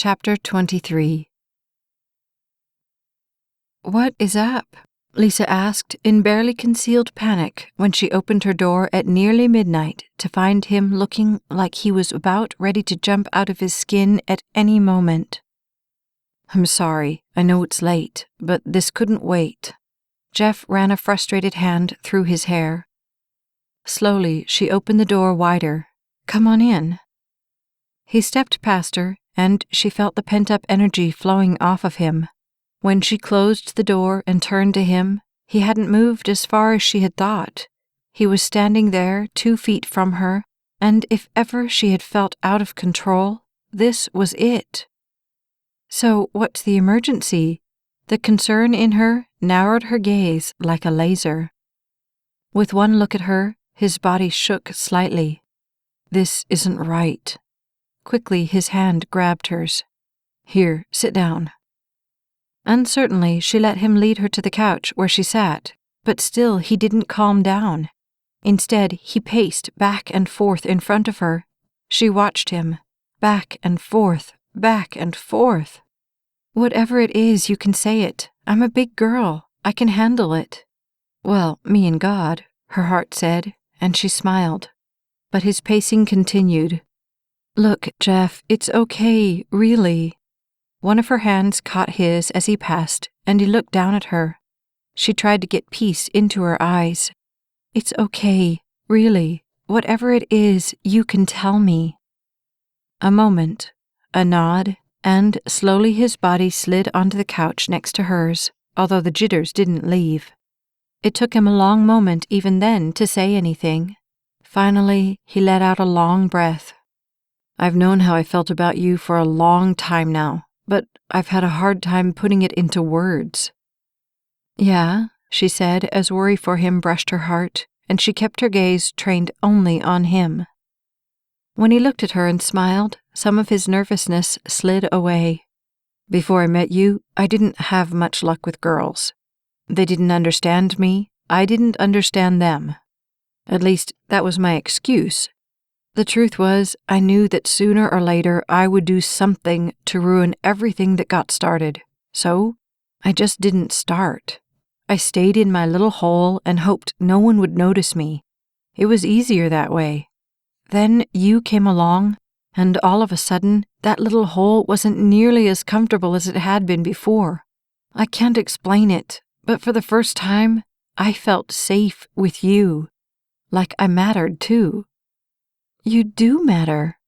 Chapter 23. "What is up?" Lisa asked in barely concealed panic when she opened her door at nearly midnight to find him looking like he was about ready to jump out of his skin at any moment. "I'm sorry, I know it's late, but this couldn't wait." Jeff ran a frustrated hand through his hair. Slowly, she opened the door wider. "Come on in." He stepped past her, and she felt the pent-up energy flowing off of him. When she closed the door and turned to him, he hadn't moved as far as she had thought. He was standing there 2 feet from her, and if ever she had felt out of control, this was it. "So what's the emergency?" The concern in her narrowed her gaze like a laser. With one look at her, his body shook slightly. "This isn't right." Quickly, his hand grabbed hers. "Here, sit down." Uncertainly, she let him lead her to the couch where she sat, but still he didn't calm down. Instead, he paced back and forth in front of her. She watched him, back and forth, back and forth. "Whatever it is, you can say it. I'm a big girl. I can handle it." "Well, me and God," her heart said, and she smiled. But his pacing continued. "Look, Jeff, it's okay, really." One of her hands caught his as he passed, and he looked down at her. She tried to get peace into her eyes. "It's okay, really. Whatever it is, you can tell me." A moment, a nod, and slowly his body slid onto the couch next to hers, although the jitters didn't leave. It took him a long moment even then to say anything. Finally, he let out a long breath. "I've known how I felt about you for a long time now, but I've had a hard time putting it into words." "Yeah," she said as worry for him brushed her heart, and she kept her gaze trained only on him. When he looked at her and smiled, some of his nervousness slid away. "Before I met you, I didn't have much luck with girls. They didn't understand me, I didn't understand them. At least, that was my excuse. The truth was, I knew that sooner or later I would do something to ruin everything that got started. So, I just didn't start. I stayed in my little hole and hoped no one would notice me. It was easier that way. Then you came along, and all of a sudden, that little hole wasn't nearly as comfortable as it had been before. I can't explain it, but for the first time, I felt safe with you. Like I mattered too." "You do matter."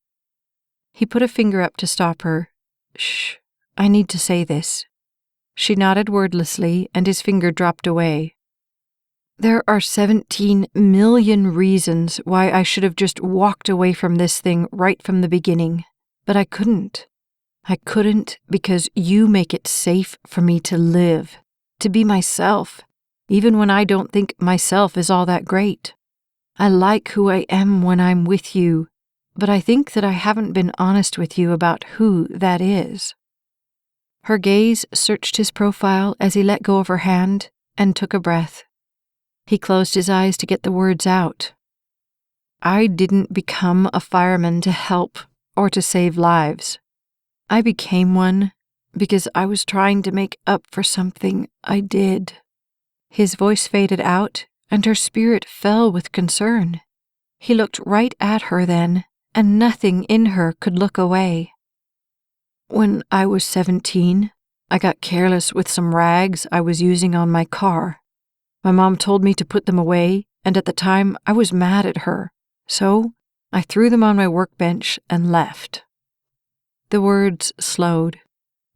He put a finger up to stop her. "Shh, I need to say this." She nodded wordlessly, and his finger dropped away. "There are 17 million reasons why I should have just walked away from this thing right from the beginning, but I couldn't. I couldn't because you make it safe for me to live, to be myself, even when I don't think myself is all that great. I like who I am when I'm with you, but I think that I haven't been honest with you about who that is." Her gaze searched his profile as he let go of her hand and took a breath. He closed his eyes to get the words out. "I didn't become a fireman to help or to save lives. I became one because I was trying to make up for something I did." His voice faded out, and her spirit fell with concern. He looked right at her then, and nothing in her could look away. "When I was 17, I got careless with some rags I was using on my car. My mom told me to put them away, and at the time I was mad at her, so I threw them on my workbench and left." The words slowed.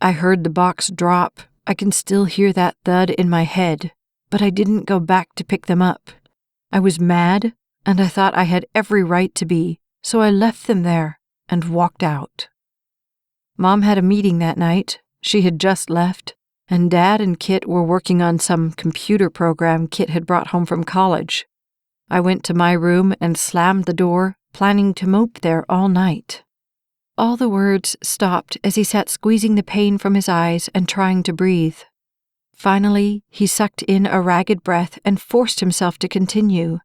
"I heard the box drop. I can still hear that thud in my head. But I didn't go back to pick them up. I was mad, and I thought I had every right to be, so I left them there and walked out." Mom had a meeting that night. She had just left, and Dad and Kit were working on some computer program Kit had brought home from college. I went to my room and slammed the door, planning to mope there all night. All the words stopped as he sat squeezing the pain from his eyes and trying to breathe. Finally, he sucked in a ragged breath and forced himself to continue.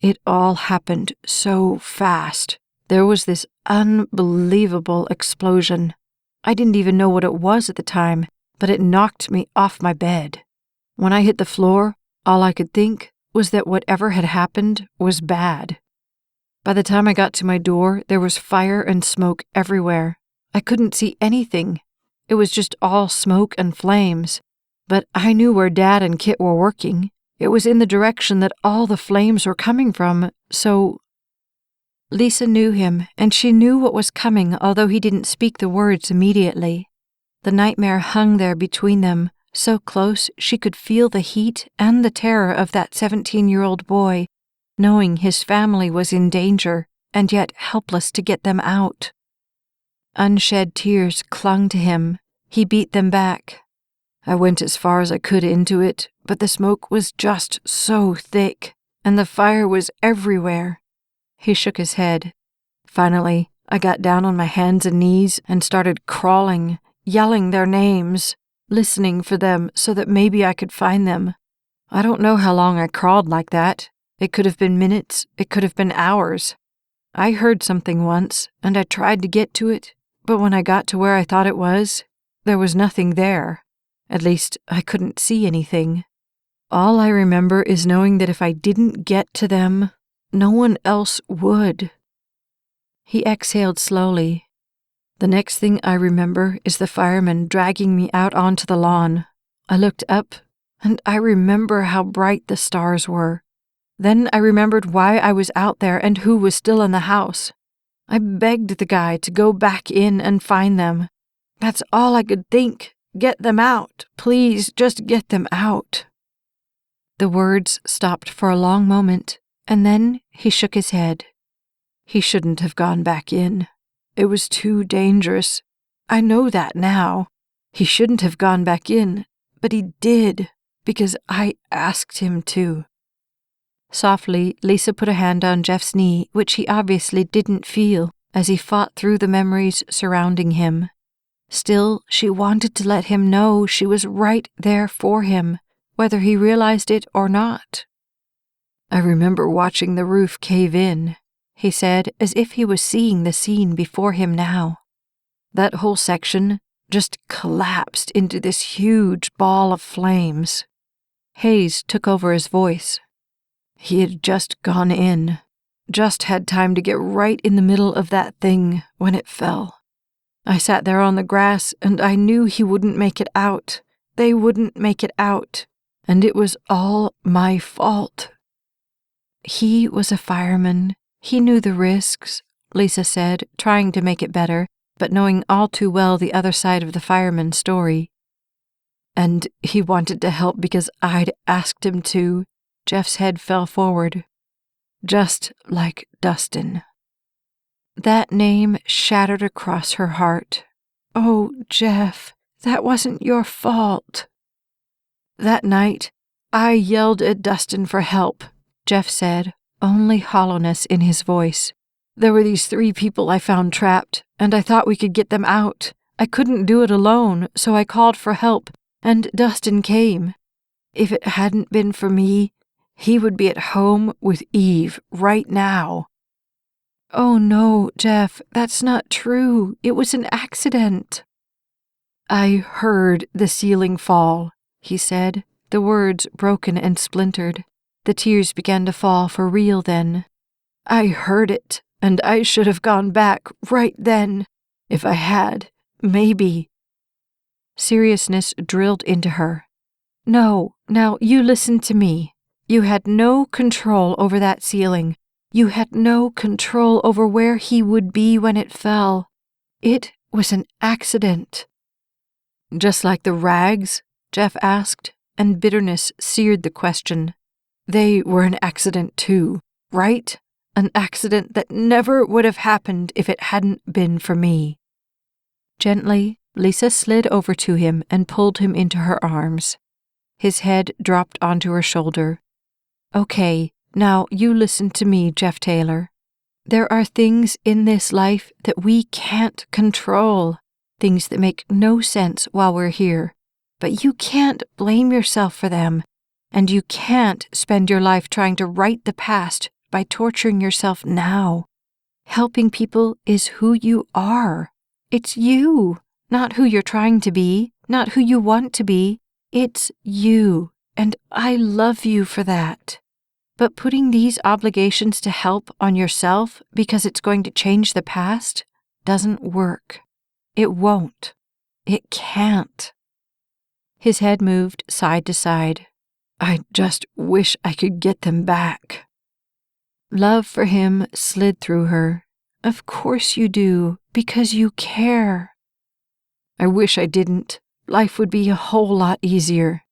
"It all happened so fast. There was this unbelievable explosion. I didn't even know what it was at the time, but it knocked me off my bed. When I hit the floor, all I could think was that whatever had happened was bad. By the time I got to my door, there was fire and smoke everywhere. I couldn't see anything. It was just all smoke and flames. But I knew where Dad and Kit were working. It was in the direction that all the flames were coming from, so... Lisa knew him, and she knew what was coming, although he didn't speak the words immediately. The nightmare hung there between them, so close she could feel the heat and the terror of that 17-year-old boy, knowing his family was in danger, and yet helpless to get them out. Unshed tears clung to him. He beat them back. I went as far as I could into it, but the smoke was just so thick, and the fire was everywhere. He shook his head. Finally, I got down on my hands and knees and started crawling, yelling their names, listening for them so that maybe I could find them. I don't know how long I crawled like that. It could have been minutes, it could have been hours. I heard something once, and I tried to get to it, but when I got to where I thought it was, there was nothing there. At least, I couldn't see anything. All I remember is knowing that if I didn't get to them, no one else would. He exhaled slowly. The next thing I remember is the fireman dragging me out onto the lawn. I looked up, and I remember how bright the stars were. Then I remembered why I was out there and who was still in the house. I begged the guy to go back in and find them. That's all I could think. Get them out. Please, just get them out. The words stopped for a long moment, and then he shook his head. He shouldn't have gone back in. It was too dangerous. I know that now. He shouldn't have gone back in, but he did, because I asked him to. Softly, Lisa put a hand on Jeff's knee, which he obviously didn't feel, as he fought through the memories surrounding him. Still, she wanted to let him know she was right there for him, whether he realized it or not. I remember watching the roof cave in, he said, as if he was seeing the scene before him now. That whole section just collapsed into this huge ball of flames. Haze took over his voice. He had just gone in, just had time to get right in the middle of that thing when it fell. I sat there on the grass, and I knew he wouldn't make it out. They wouldn't make it out, and it was all my fault. He was a fireman. He knew the risks, Lisa said, trying to make it better, but knowing all too well the other side of the fireman's story. And he wanted to help because I'd asked him to. Jeff's head fell forward. Just like Dustin. That name shattered across her heart. Oh, Jeff, that wasn't your fault. That night, I yelled at Dustin for help, Jeff said, only hollowness in his voice. There were these 3 people I found trapped, and I thought we could get them out. I couldn't do it alone, so I called for help, and Dustin came. If it hadn't been for me, he would be at home with Eve right now. Oh no, Jeff, that's not true. It was an accident. I heard the ceiling fall, he said, the words broken and splintered. The tears began to fall for real then. I heard it, and I should have gone back right then. If I had, maybe. Seriousness drilled into her. No, now you listen to me. You had no control over that ceiling. You had no control over where he would be when it fell. It was an accident. Just like the rags? Jeff asked, and bitterness seared the question. They were an accident too, right? An accident that never would have happened if it hadn't been for me. Gently, Lisa slid over to him and pulled him into her arms. His head dropped onto her shoulder. Okay, now you listen to me, Jeff Taylor. There are things in this life that we can't control, things that make no sense while we're here. But you can't blame yourself for them, and you can't spend your life trying to right the past by torturing yourself now. Helping people is who you are. It's you. Not who you're trying to be, not who you want to be. It's you, and I love you for that. But putting these obligations to help on yourself because it's going to change the past doesn't work. It won't. It can't. His head moved side to side. I just wish I could get them back. Love for him slid through her. Of course you do, because you care. I wish I didn't. Life would be a whole lot easier.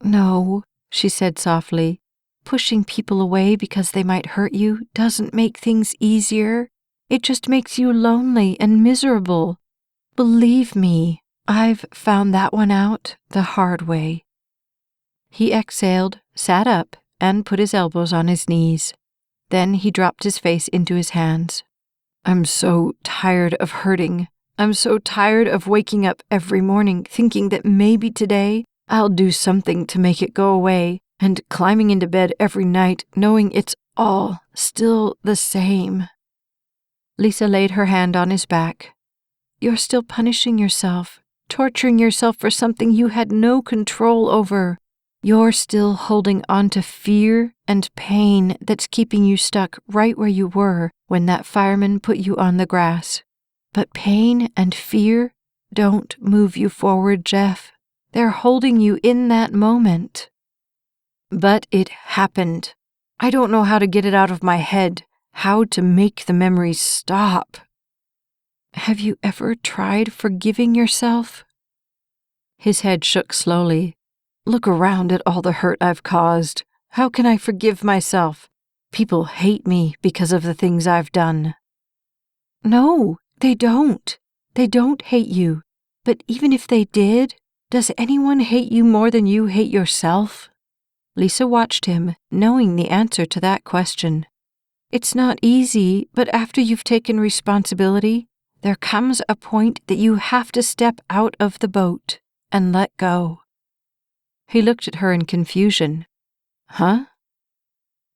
No, she said softly. Pushing people away because they might hurt you doesn't make things easier. It just makes you lonely and miserable. Believe me, I've found that one out the hard way. He exhaled, sat up, and put his elbows on his knees. Then he dropped his face into his hands. I'm so tired of hurting. I'm so tired of waking up every morning thinking that maybe today I'll do something to make it go away, and climbing into bed every night knowing it's all still the same. Lisa laid her hand on his back. You're still punishing yourself, torturing yourself for something you had no control over. You're still holding on to fear and pain that's keeping you stuck right where you were when that fireman put you on the grass. But pain and fear don't move you forward, Jeff. They're holding you in that moment. But it happened. I don't know how to get it out of my head, how to make the memories stop. Have you ever tried forgiving yourself? His head shook slowly. Look around at all the hurt I've caused. How can I forgive myself? People hate me because of the things I've done. No, they don't. They don't hate you. But even if they did, does anyone hate you more than you hate yourself? Lisa watched him, knowing the answer to that question. It's not easy, but after you've taken responsibility, there comes a point that you have to step out of the boat and let go. He looked at her in confusion. Huh?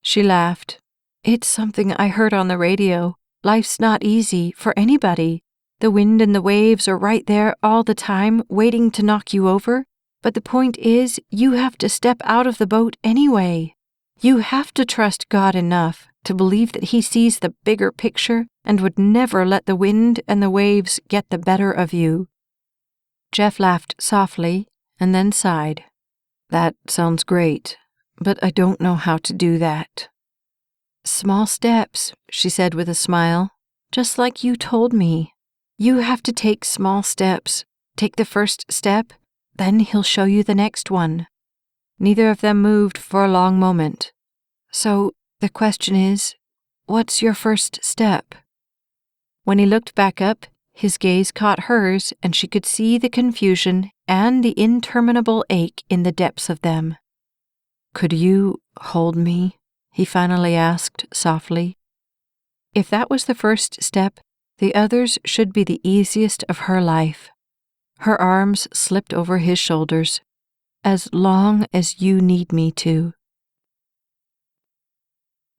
She laughed. It's something I heard on the radio. Life's not easy for anybody. The wind and the waves are right there all the time, waiting to knock you over. But the point is, you have to step out of the boat anyway. You have to trust God enough to believe that He sees the bigger picture and would never let the wind and the waves get the better of you. Jeff laughed softly and then sighed. That sounds great, but I don't know how to do that. Small steps, she said with a smile, just like you told me. You have to take small steps. Take the first step, then He'll show you the next one. Neither of them moved for a long moment. So the question is, what's your first step? When he looked back up, his gaze caught hers, and she could see the confusion and the interminable ache in the depths of them. Could you hold me? He finally asked softly. If that was the first step, the others should be the easiest of her life. Her arms slipped over his shoulders. As long as you need me to.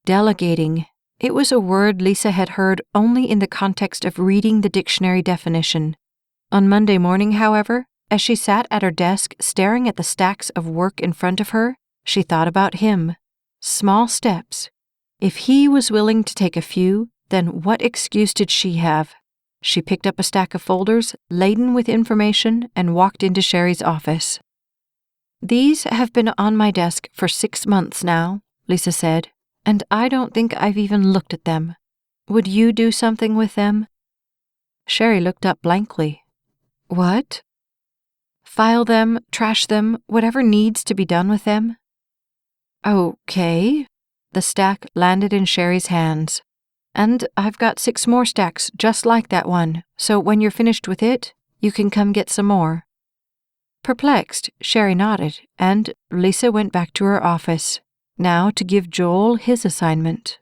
Delegating. It was a word Lisa had heard only in the context of reading the dictionary definition. On Monday morning, however, as she sat at her desk staring at the stacks of work in front of her, she thought about him. Small steps. If he was willing to take a few, then what excuse did she have? She picked up a stack of folders laden with information and walked into Sherry's office. These have been on my desk for 6 months now, Lisa said, and I don't think I've even looked at them. Would you do something with them? Sherry looked up blankly. What? File them, trash them, whatever needs to be done with them. Okay. The stack landed in Sherry's hands. And I've got 6 more stacks just like that one, so when you're finished with it, you can come get some more. Perplexed, Sherry nodded, and Lisa went back to her office, now to give Joel his assignment.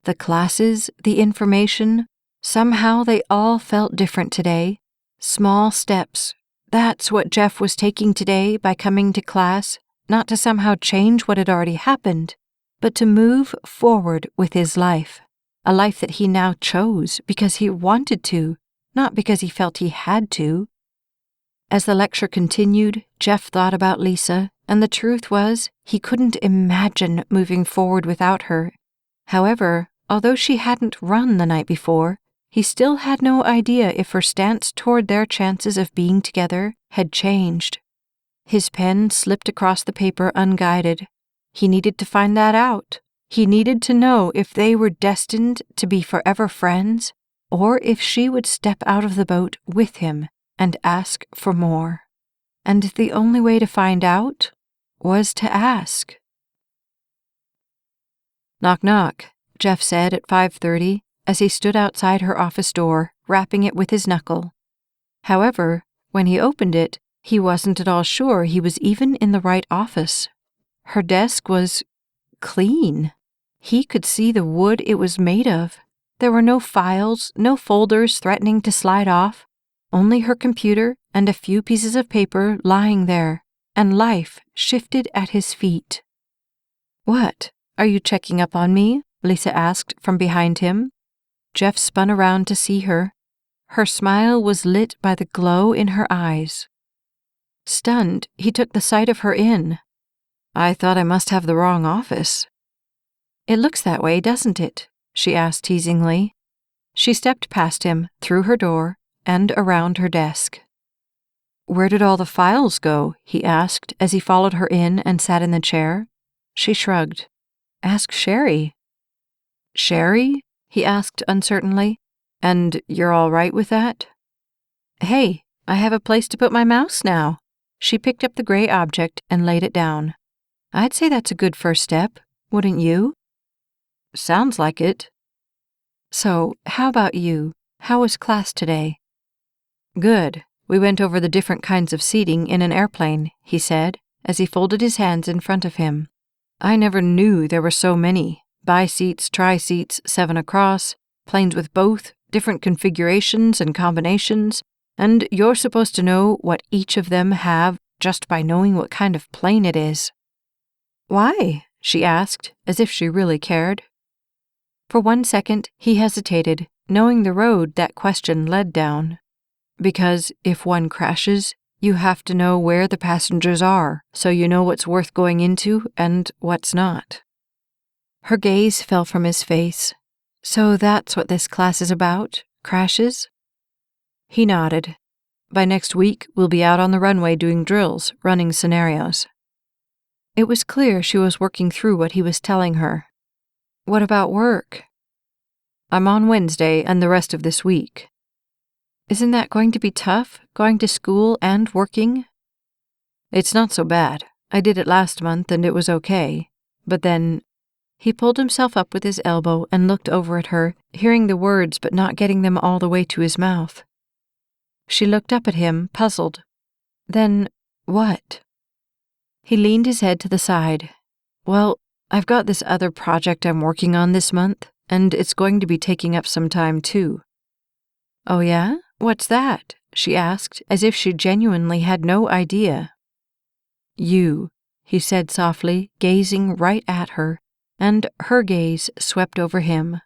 The classes, the information, somehow they all felt different today. Small steps. That's what Jeff was taking today by coming to class, not to somehow change what had already happened, but to move forward with his life, a life that he now chose because he wanted to, not because he felt he had to. As the lecture continued, Jeff thought about Lisa, and the truth was, he couldn't imagine moving forward without her. However, although she hadn't run the night before, he still had no idea if her stance toward their chances of being together had changed. His pen slipped across the paper unguided. He needed to find that out. He needed to know if they were destined to be forever friends, or if she would step out of the boat with him and ask for more. And the only way to find out was to ask. "Knock, knock," Jeff said at 5:30 as he stood outside her office door, rapping it with his knuckle. However, when he opened it, he wasn't at all sure he was even in the right office. Her desk was clean. He could see the wood it was made of. There were no files, no folders threatening to slide off, only her computer and a few pieces of paper lying there, and life shifted at his feet. "What? Are you checking up on me?" Lisa asked from behind him. Jeff spun around to see her. Her smile was lit by the glow in her eyes. Stunned, he took the sight of her in. "I thought I must have the wrong office." "It looks that way, doesn't it?" she asked teasingly. She stepped past him, through her door, and around her desk. "Where did all the files go?" he asked as he followed her in and sat in the chair. She shrugged. "Ask Sherry." "Sherry?" he asked uncertainly. "And you're all right with that?" "Hey, I have a place to put my mouse now." She picked up the gray object and laid it down. "I'd say that's a good first step, wouldn't you?" "Sounds like it." "So, how about you? How was class today?" "Good. We went over the different kinds of seating in an airplane," he said, as he folded his hands in front of him. "I never knew there were so many. Bi-seats, tri-seats, 7 across, planes with both, different configurations and combinations, and you're supposed to know what each of them have just by knowing what kind of plane it is." "Why?" she asked, as if she really cared. For 1 second, he hesitated, knowing the road that question led down. "Because if one crashes, you have to know where the passengers are, so you know what's worth going into and what's not." Her gaze fell from his face. "So that's what this class is about? Crashes?" He nodded. "By next week, we'll be out on the runway doing drills, running scenarios." It was clear she was working through what he was telling her. "What about work?" "I'm on Wednesday and the rest of this week." "Isn't that going to be tough, going to school and working?" "It's not so bad. I did it last month and it was okay. But then—" He pulled himself up with his elbow and looked over at her, hearing the words but not getting them all the way to his mouth. She looked up at him, puzzled. "Then what?" He leaned his head to the side. "Well, I've got this other project I'm working on this month, and it's going to be taking up some time too." "Oh yeah? What's that?" she asked, as if she genuinely had no idea. "You," he said softly, gazing right at her, and her gaze swept over him.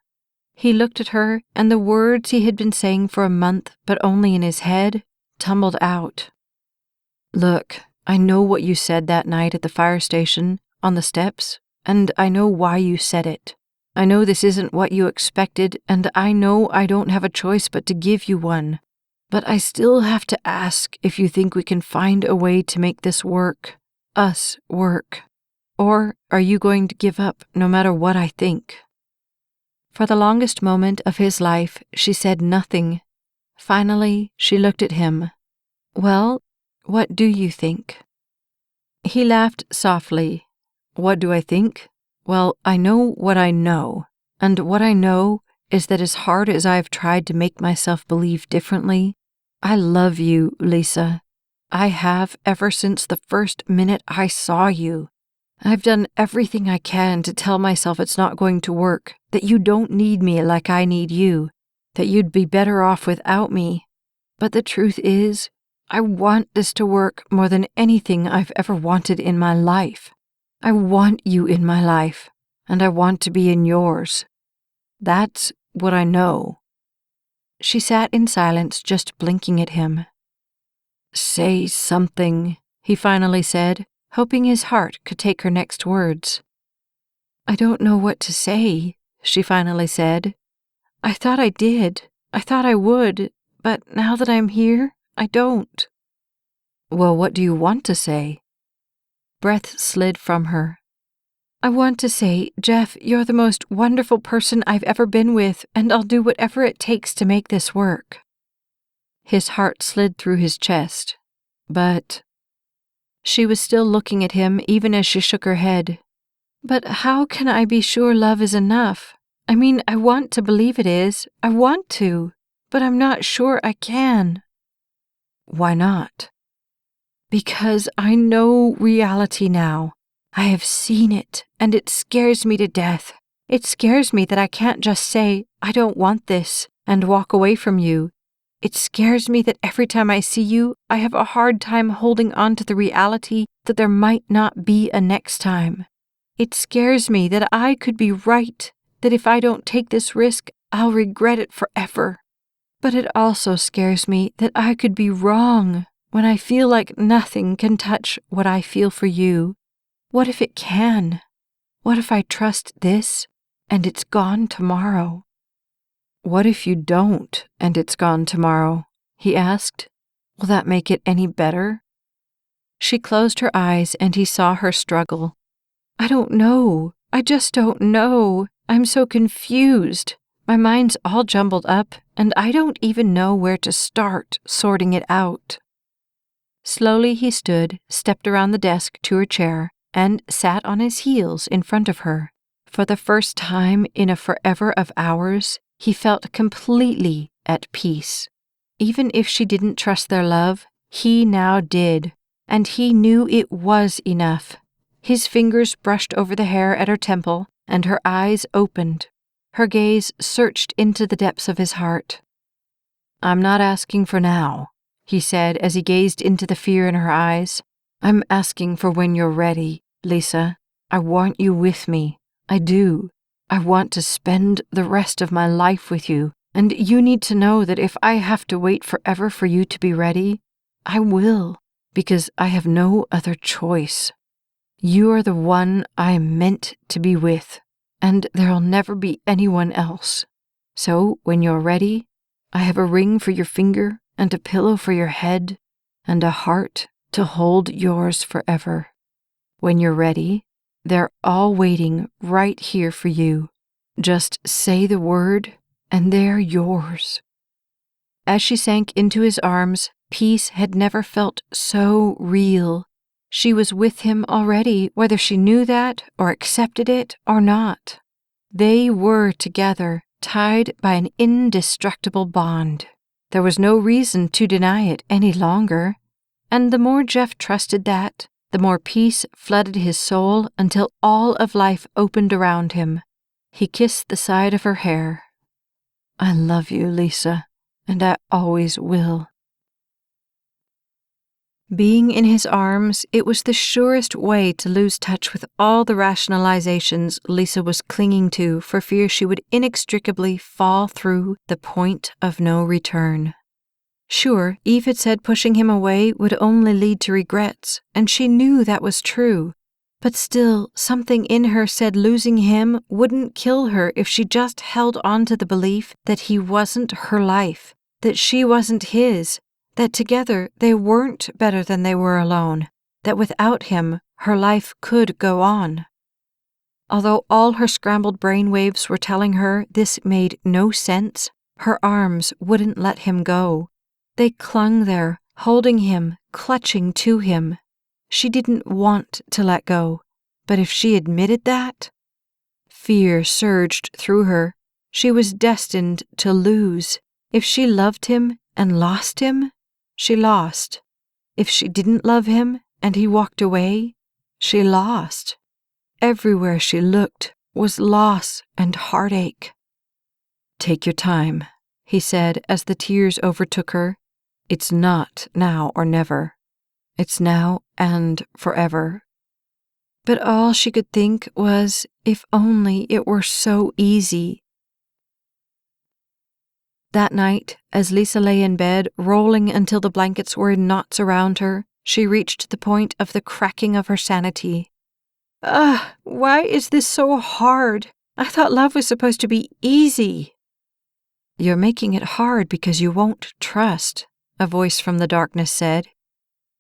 He looked at her, and the words he had been saying for a month, but only in his head, tumbled out. "Look, I know what you said that night at the fire station, on the steps, and I know why you said it. I know this isn't what you expected, and I know I don't have a choice but to give you one. But I still have to ask if you think we can find a way to make this work. Us work. Or are you going to give up no matter what I think?" For the longest moment of his life, she said nothing. Finally, she looked at him. "Well, what do you think?" He laughed softly. "What do I think? Well, I know what I know. And what I know is that as hard as I've tried to make myself believe differently, I love you, Lisa. I have ever since the first minute I saw you. I've done everything I can to tell myself it's not going to work, that you don't need me like I need you, that you'd be better off without me. But the truth is, I want this to work more than anything I've ever wanted in my life. I want you in my life, and I want to be in yours. That's what I know." she sat in silence, just blinking at him. "Say something," he finally said, hoping his heart could take her next words. "I don't know what to say," she finally said. "I thought I did. I thought I would, but now that I'm here, I don't." "Well, what do you want to say?" Breath slid from her. "I want to say, Jeff, you're the most wonderful person I've ever been with, and I'll do whatever it takes to make this work." His heart slid through his chest. But she was still looking at him even as she shook her head. "But how can I be sure love is enough? I mean, I want to believe it is. I want to, but I'm not sure I can." "Why not?" "Because I know reality now. I have seen it, and it scares me to death. It scares me that I can't just say, 'I don't want this,' and walk away from you. It scares me that every time I see you, I have a hard time holding on to the reality that there might not be a next time. It scares me that I could be right, that if I don't take this risk, I'll regret it forever. But it also scares me that I could be wrong when I feel like nothing can touch what I feel for you. What if it can? What if I trust this and it's gone tomorrow?" "What if you don't and it's gone tomorrow?" he asked. "Will that make it any better?" She closed her eyes and he saw her struggle. "I don't know. I just don't know. I'm so confused. My mind's all jumbled up, and I don't even know where to start sorting it out." Slowly he stood, stepped around the desk to her chair, and sat on his heels in front of her. For the first time in a forever of hours, he felt completely at peace. Even if she didn't trust their love, he now did, and he knew it was enough. His fingers brushed over the hair at her temple, and her eyes opened. Her gaze searched into the depths of his heart. "I'm not asking for now," he said as he gazed into the fear in her eyes. "I'm asking for when you're ready, Lisa. I want you with me. I do. I want to spend the rest of my life with you, and you need to know that if I have to wait forever for you to be ready, I will, because I have no other choice. You are the one I am meant to be with, and there'll never be anyone else. So when you're ready, I have a ring for your finger and a pillow for your head and a heart to hold yours forever. When you're ready, they're all waiting right here for you. Just say the word, and they're yours." As she sank into his arms, peace had never felt so real. She was with him already, whether she knew that or accepted it or not. They were together, tied by an indestructible bond. There was no reason to deny it any longer. And the more Jeff trusted that, the more peace flooded his soul until all of life opened around him. He kissed the side of her hair. "I love you, Lisa, and I always will." Being in his arms, it was the surest way to lose touch with all the rationalizations Lisa was clinging to for fear she would inextricably fall through the point of no return. Sure, Eve had said pushing him away would only lead to regrets, and she knew that was true. But still, something in her said losing him wouldn't kill her if she just held on to the belief that he wasn't her life, that she wasn't his, that together they weren't better than they were alone, that without him her life could go on. Although all her scrambled brainwaves were telling her this made no sense, her arms wouldn't let him go. They clung there, holding him, clutching to him. She didn't want to let go, but if she admitted that, fear surged through her. She was destined to lose. If she loved him and lost him, she lost. If she didn't love him and he walked away, she lost. Everywhere she looked was loss and heartache. "Take your time," he said as the tears overtook her. "It's not now or never. It's now and forever." But all she could think was, if only it were so easy. That night, as Lisa lay in bed, rolling until the blankets were in knots around her, she reached the point of the cracking of her sanity. Ugh, why is this so hard? I thought love was supposed to be easy. You're making it hard because you won't trust, a voice from the darkness said.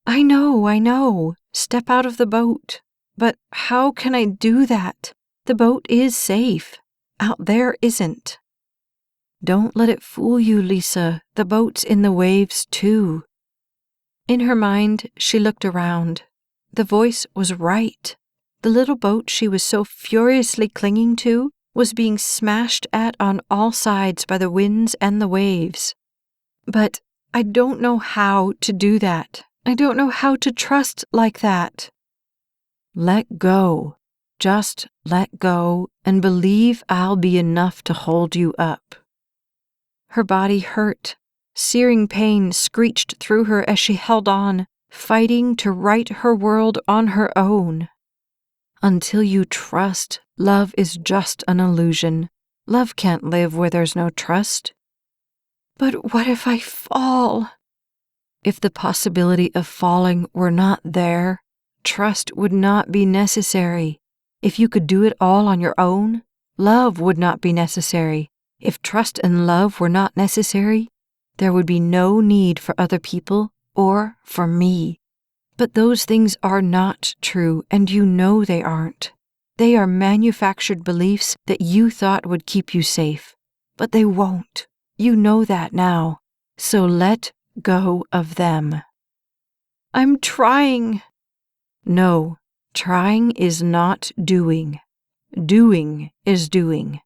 I know. Step out of the boat. But how can I do that? The boat is safe. Out there isn't. Don't let it fool you, Lisa. The boat's in the waves, too. In her mind, she looked around. The voice was right. The little boat she was so furiously clinging to was being smashed at on all sides by the winds and the waves. But I don't know how to do that. I don't know how to trust like that. Let go. Just let go and believe I'll be enough to hold you up. Her body hurt. Searing pain screeched through her as she held on, fighting to right her world on her own. Until you trust, love is just an illusion. Love can't live where there's no trust. But what if I fall? If the possibility of falling were not there, trust would not be necessary. If you could do it all on your own, love would not be necessary. If trust and love were not necessary, there would be no need for other people or for me. But those things are not true, and you know they aren't. They are manufactured beliefs that you thought would keep you safe. But they won't. You know that now. So let go of them. I'm trying. No, trying is not doing. Doing is doing.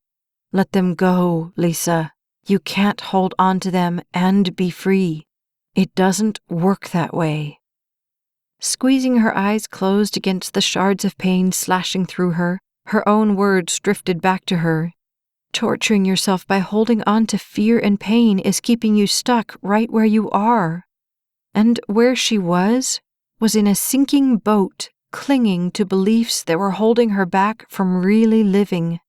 Let them go, Lisa. You can't hold on to them and be free. It doesn't work that way. Squeezing her eyes closed against the shards of pain slashing through her, her own words drifted back to her. Torturing yourself by holding on to fear and pain is keeping you stuck right where you are. And where she was in a sinking boat, clinging to beliefs that were holding her back from really living.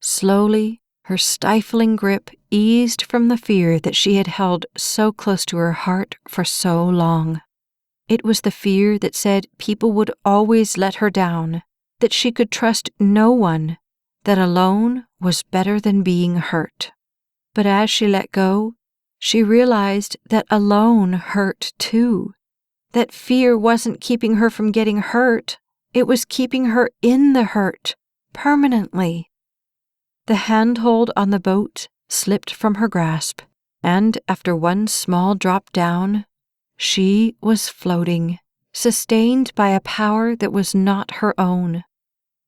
Slowly, her stifling grip eased from the fear that she had held so close to her heart for so long. It was the fear that said people would always let her down, that she could trust no one, that alone was better than being hurt. But as she let go, she realized that alone hurt too. That fear wasn't keeping her from getting hurt, it was keeping her in the hurt, permanently. The handhold on the boat slipped from her grasp, and after one small drop down, she was floating, sustained by a power that was not her own.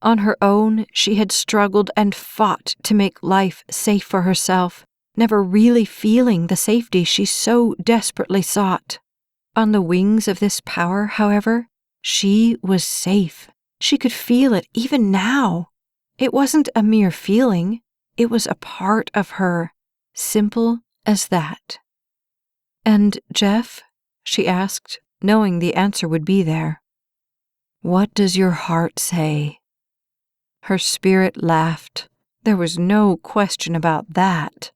On her own, she had struggled and fought to make life safe for herself, never really feeling the safety she so desperately sought. On the wings of this power, however, she was safe. She could feel it even now. It wasn't a mere feeling. It was a part of her, simple as that. And Jeff? She asked, knowing the answer would be there. What does your heart say? Her spirit laughed. There was no question about that.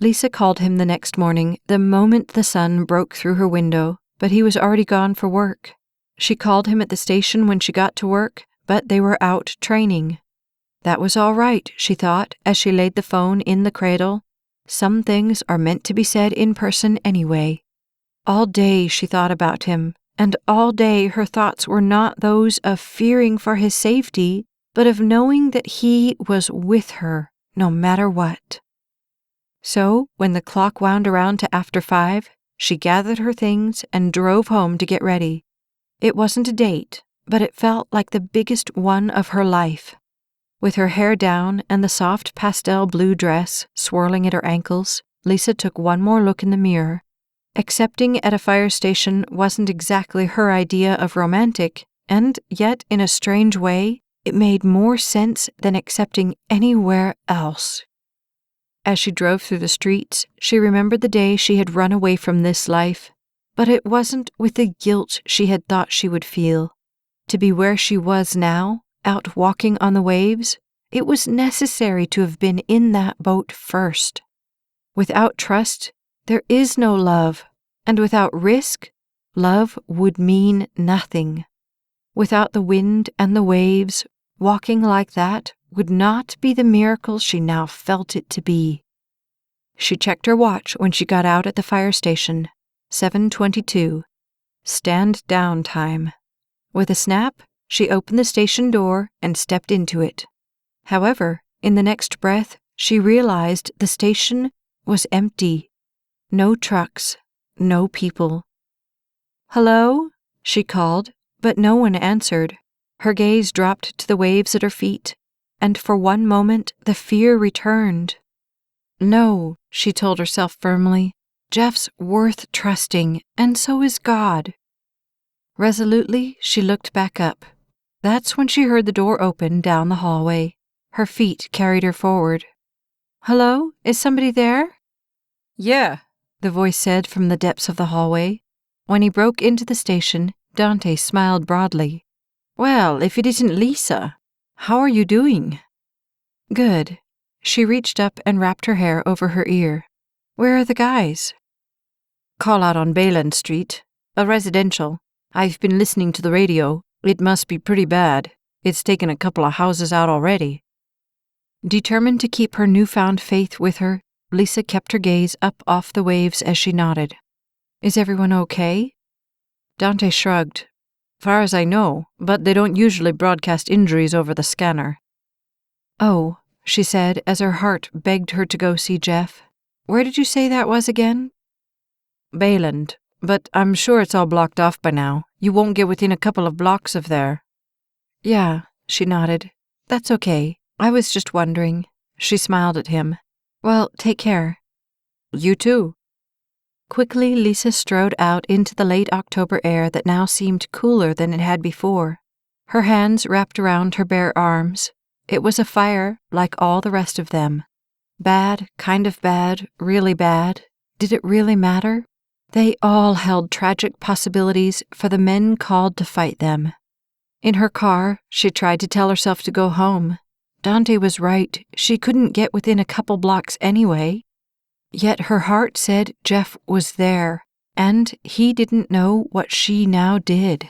Lisa called him the next morning, the moment the sun broke through her window, but he was already gone for work. She called him at the station when she got to work, but they were out training. That was all right, she thought, as she laid the phone in the cradle. Some things are meant to be said in person anyway. All day she thought about him, and all day her thoughts were not those of fearing for his safety, but of knowing that he was with her, no matter what. So, when the clock wound around to after 5, she gathered her things and drove home to get ready. It wasn't a date, but it felt like the biggest one of her life. With her hair down and the soft pastel blue dress swirling at her ankles, Lisa took one more look in the mirror. Accepting at a fire station wasn't exactly her idea of romantic, and yet, in a strange way, it made more sense than accepting anywhere else. As she drove through the streets, she remembered the day she had run away from this life, but it wasn't with the guilt she had thought she would feel. To be where she was now, out walking on the waves, It was necessary to have been in that boat first. Without trust, there is no love, and without risk, love would mean nothing. Without the wind and the waves, walking like that would not be the miracle she now felt it to be. She checked her watch when she got out at the fire station. 7:22. Stand down time. With a snap, she opened the station door and stepped into it. However, in the next breath, she realized the station was empty. No trucks, no people. "Hello?" she called, but no one answered. Her gaze dropped to the waves at her feet, and for one moment the fear returned. No, she told herself firmly. Jeff's worth trusting, and so is God. Resolutely, she looked back up. That's when she heard the door open down the hallway. Her feet carried her forward. "Hello? Is somebody there?" "Yeah," the voice said from the depths of the hallway. When he broke into the station, Dante smiled broadly. "Well, if it isn't Lisa. How are you doing?" "Good." She reached up and wrapped her hair over her ear. "Where are the guys?" "Call out on Bayland Street. A residential. I've been listening to the radio. It must be pretty bad. It's taken a couple of houses out already." Determined to keep her newfound faith with her, Lisa kept her gaze up off the waves as she nodded. "Is everyone okay?" Dante shrugged. "Far as I know, but they don't usually broadcast injuries over the scanner." "Oh," she said as her heart begged her to go see Jeff. "Where did you say that was again?" "Bayland, but I'm sure it's all blocked off by now. You won't get within a couple of blocks of there." "Yeah," she nodded. "That's okay. I was just wondering." She smiled at him. "Well, take care." "You too." Quickly, Lisa strode out into the late October air that now seemed cooler than it had before. Her hands wrapped around her bare arms. It was a fire like all the rest of them. Bad, kind of bad, really bad. Did it really matter? They all held tragic possibilities for the men called to fight them. In her car, she tried to tell herself to go home. Dante was right. She couldn't get within a couple blocks anyway. Yet her heart said Jeff was there, and he didn't know what she now did.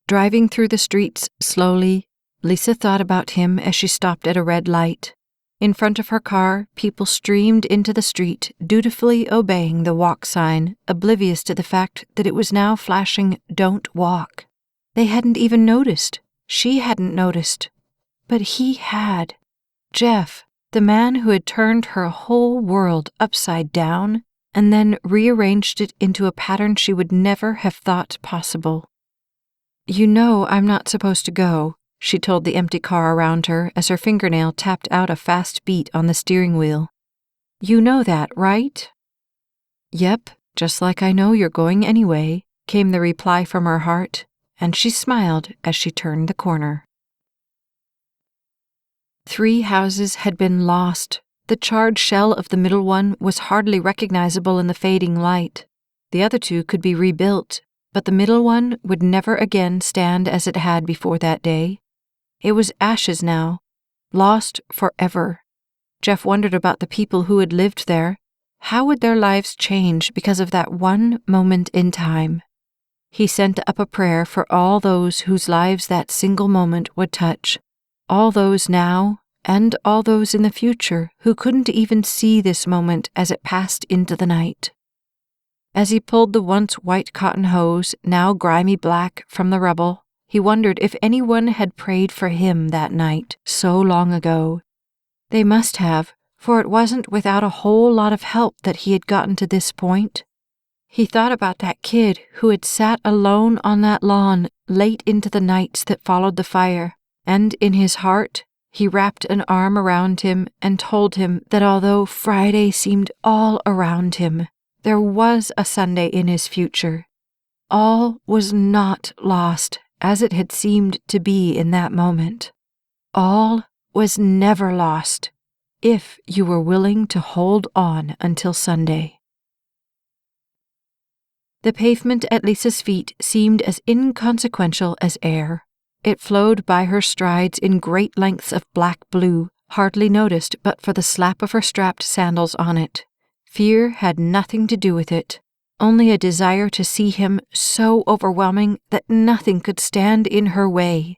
Driving through the streets slowly, Lisa thought about him as she stopped at a red light. In front of her car, people streamed into the street, dutifully obeying the walk sign, oblivious to the fact that it was now flashing "Don't walk." They hadn't even noticed. She hadn't noticed. But he had. Jeff, the man who had turned her whole world upside down and then rearranged it into a pattern she would never have thought possible. "You know I'm not supposed to go," she told the empty car around her as her fingernail tapped out a fast beat on the steering wheel. "You know that, right?" "Yep, just like I know you're going anyway," came the reply from her heart, and she smiled as she turned the corner. 3 houses had been lost. The charred shell of the middle one was hardly recognizable in the fading light. The other 2 could be rebuilt, but the middle one would never again stand as it had before that day. It was ashes now, lost forever. Jeff wondered about the people who had lived there. How would their lives change because of that one moment in time? He sent up a prayer for all those whose lives that single moment would touch. All those now, and all those in the future who couldn't even see this moment as it passed into the night. As he pulled the once white cotton hose, now grimy black, from the rubble, he wondered if anyone had prayed for him that night, so long ago. They must have, for it wasn't without a whole lot of help that he had gotten to this point. He thought about that kid who had sat alone on that lawn late into the nights that followed the fire, and in his heart, he wrapped an arm around him and told him that although Friday seemed all around him, there was a Sunday in his future. All was not lost as it had seemed to be in that moment. All was never lost if you were willing to hold on until Sunday. The pavement at Lisa's feet seemed as inconsequential as air. It flowed by her strides in great lengths of black blue, hardly noticed but for the slap of her strapped sandals on it. Fear had nothing to do with it, only a desire to see him so overwhelming that nothing could stand in her way.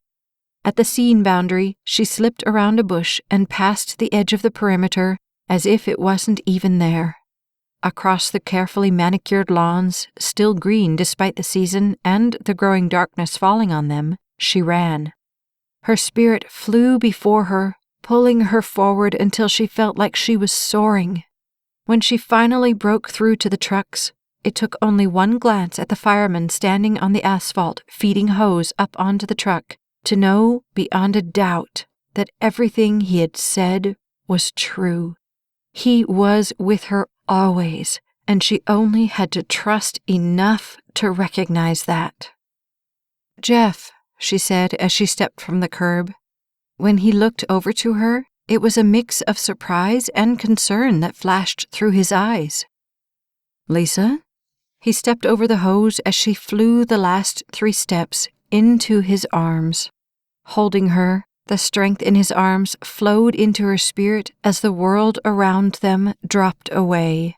At the scene boundary, she slipped around a bush and past the edge of the perimeter as if it wasn't even there. Across the carefully manicured lawns, still green despite the season and the growing darkness falling on them, she ran. Her spirit flew before her, pulling her forward until she felt like she was soaring. When she finally broke through to the trucks, it took only one glance at the fireman standing on the asphalt feeding hose up onto the truck to know beyond a doubt that everything he had said was true. He was with her always, and she only had to trust enough to recognize that. "Jeff," she said as she stepped from the curb. When he looked over to her, it was a mix of surprise and concern that flashed through his eyes. "Lisa?" He stepped over the hose as she flew the last 3 steps into his arms. Holding her, the strength in his arms flowed into her spirit as the world around them dropped away.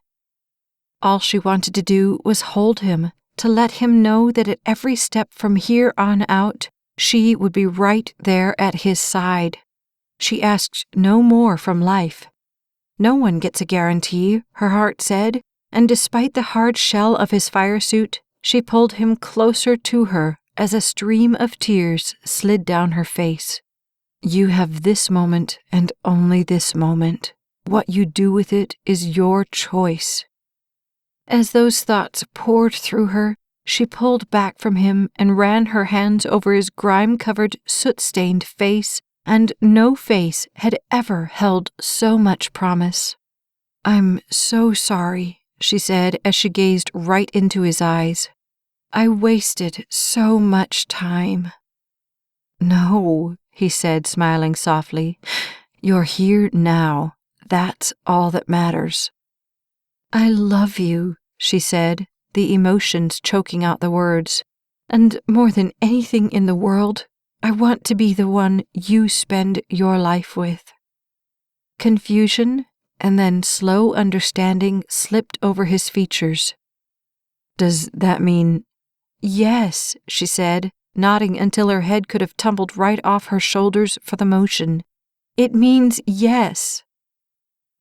All she wanted to do was hold him, to let him know that at every step from here on out, she would be right there at his side. She asked no more from life. No one gets a guarantee, her heart said, and despite the hard shell of his fire suit, she pulled him closer to her as a stream of tears slid down her face. "You have this moment and only this moment. What you do with it is your choice." As those thoughts poured through her, she pulled back from him and ran her hands over his grime-covered, soot-stained face, and no face had ever held so much promise. "I'm so sorry," she said as she gazed right into his eyes. "I wasted so much time." "No," he said, smiling softly. "You're here now. That's all that matters." "I love you," she said, the emotions choking out the words. "And more than anything in the world, I want to be the one you spend your life with." Confusion and then slow understanding slipped over his features. "Does that mean—" "Yes," she said, nodding until her head could have tumbled right off her shoulders for the motion. "It means yes."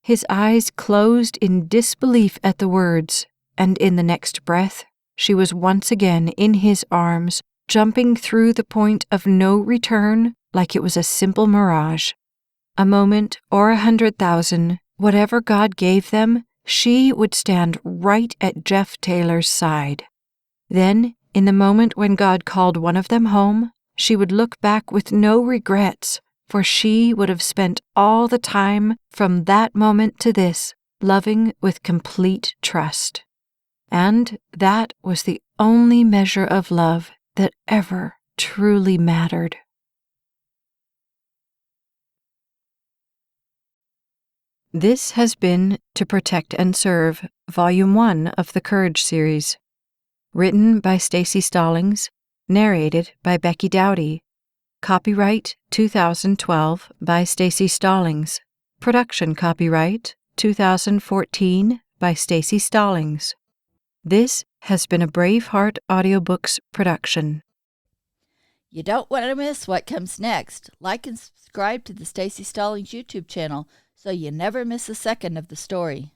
His eyes closed in disbelief at the words, and in the next breath, she was once again in his arms, jumping through the point of no return like it was a simple mirage. A moment or 100,000, whatever God gave them, she would stand right at Jeff Taylor's side. Then, in the moment when God called one of them home, she would look back with no regrets, for she would have spent all the time from that moment to this, loving with complete trust. And that was the only measure of love that ever truly mattered. This has been To Protect and Serve, Volume 1 of the Courage series. Written by Staci Stallings, narrated by Becky Dowdy. Copyright 2012 by Staci Stallings. Production copyright 2014 by Staci Stallings. This has been a Braveheart Audiobooks production. You don't want to miss what comes next. Like and subscribe to the Staci Stallings YouTube channel so you never miss a second of the story.